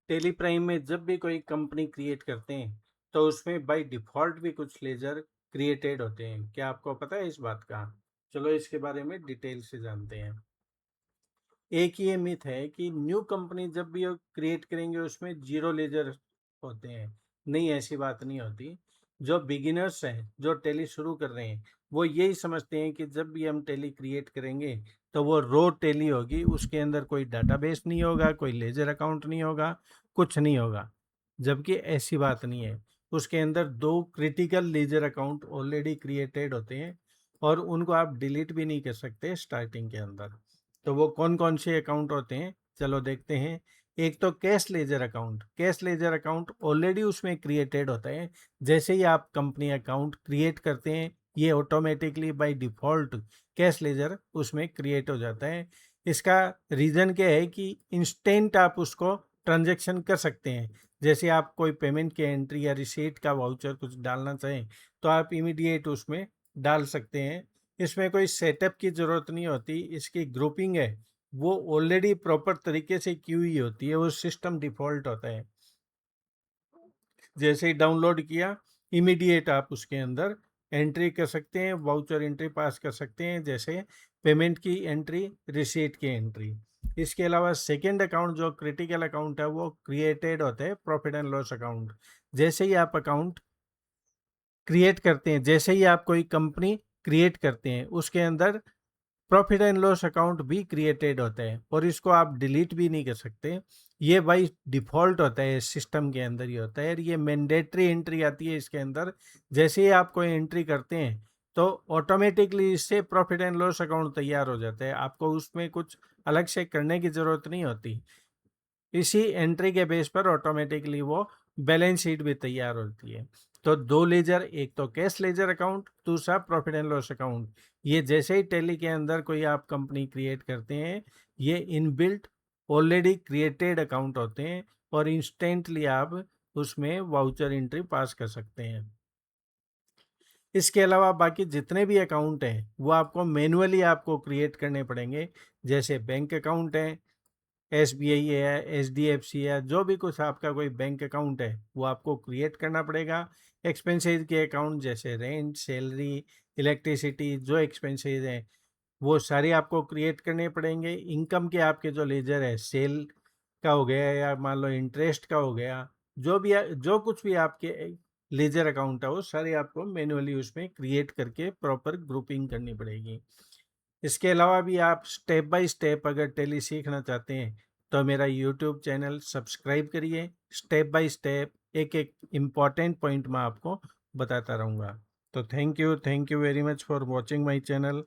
Tally Prime में जब भी कोई कंपनी क्रिएट करते हैं तो उसमें बाय डिफ़ॉल्ट भी कुछ लेज़र क्रिएटेड होते हैं। क्या आपको पता है इस बात का? चलो इसके बारे में डिटेल से जानते हैं। एक ये मिथ है कि न्यू कंपनी जब भी वो क्रिएट करेंगे उसमें ज़ीरो लेज़र होते हैं। नहीं, ऐसी बात नहीं होती। जो बिगिनर्स हैं, जो टैली शुरू कर रहे हैं, वो यही समझते हैं कि जब भी हम टैली क्रिएट करेंगे तो वो रो टैली होगी, उसके अंदर कोई डाटाबेस नहीं होगा, कोई लेज़र अकाउंट नहीं होगा, कुछ नहीं होगा। जबकि ऐसी बात नहीं है। उसके अंदर 2 critical laser account already created होते हैं और उनको आप डिलीट भी नहीं कर सकते स्टार्टिंग के अंदर। तो वो कौन-कौन से अकाउंट होते हैं? चलो देखते हैं। एक तो cash ledger account. Cash ledger account already उसमें क्रिएटेड होता है। जैसे ही आप कंपनी अकाउंट क्रिएट करते हैं, ये automatically by default cash ledger उसमें क्रिएट हो जाता है। इसका रीज़न क्या है कि इंस्टेंट आप उसको ट्रांज़ैक्शन कर सकते हैं। जैसे आप कोई पेमेंट की एंट्री या रिसीट का वाउचर कुछ डालना चाहें, तो आप इमीडिएट उसमें डाल सकते हैं। इसमें कोई सेटअप की ज़रूरत नहीं होती, इसकी ग्रुपिंग है, वो ऑलरेडी प्रॉपर तरीके से की हुई होती है, वो सिस्टम डिफ़ॉल्ट होता है। जैसे ही डाउनलोड किया, इमीडिएट आप उसके अंदर एंट्री कर सकते हैं, वाउचर एंट्री पास कर सकते हैं, जैसे पेमेंट की एंट्री, रिसीट की एंट्री। इसके अलावा सेकंड अकाउंट जो क्रिटिकल अकाउंट है, वो क्रिएटेड होता है प्रॉफिट एंड लॉस अकाउंट। जैसे ही आप अकाउंट क्रिएट करते हैं, जैसे ही आप कोई कंपनी क्रिएट करते हैं, उसके अंदर प्रॉफिट एंड लॉस अकाउंट भी क्रिएटेड होता है और इसको आप डिलीट भी नहीं कर सकते। ये बाई डिफ़ॉल्ट होता है, सिस्टम के अंदर ही होता है और ये मैंडेटरी एंट्री आती है इसके अंदर। जैसे ही आप कोई एंट्री करते हैं तो ऑटोमेटिकली इससे प्रॉफिट एंड लॉस अकाउंट तैयार हो जाता है। आपको उसमें कुछ अलग से करने की ज़रूरत नहीं होती। इसी एंट्री के बेस पर ऑटोमेटिकली वो बैलेंस शीट भी तैयार होती है। तो 2 लेजर, एक तो कैश लेजर अकाउंट, दूसरा प्रॉफिट एंड लॉस अकाउंट। ये जैसे ही टैली के अंदर कोई आप कंपनी क्रिएट करते हैं, ये इनबिल्ट ऑलरेडी क्रिएटेड अकाउंट होते हैं और इंस्टेंटली आप उसमें वाउचर एंट्री पास कर सकते हैं। इसके अलावा बाकी जितने भी अकाउंट हैं, वो आपको मैनुअली आपको क्रिएट करने पड़ेंगे। जैसे बैंक अकाउंट है, एसबीआई है, एचडीएफसी है, जो भी कुछ आपका कोई बैंक अकाउंट है, वो आपको क्रिएट करना पड़ेगा। एक्सपेंसेस के अकाउंट जैसे रेंट, सैलरी, इलेक्ट्रिसिटी, जो एक्सपेंसेस हैं, वो सारे आपको क्रिएट करने पड़ेंगे। इनकम के आपके जो लेजर है, सेल का हो गया या मान लो इंटरेस्ट का हो गया, जो कुछ भी आपके लेजर अकाउंट है, वो सारे आपको मैनुअली उसमें क्रिएट करके प्रॉपर ग्रुपिंग करनी पड़ेगी। इसके अलावा भी आप स्टेप बाय स्टेप अगर टैली सीखना चाहते हैं तो मेरा यूट्यूब चैनल सब्सक्राइब करिए। स्टेप बाय स्टेप एक एक इम्पॉर्टेंट पॉइंट मैं आपको बताता रहूँगा। तो thank you very much for watching my channel.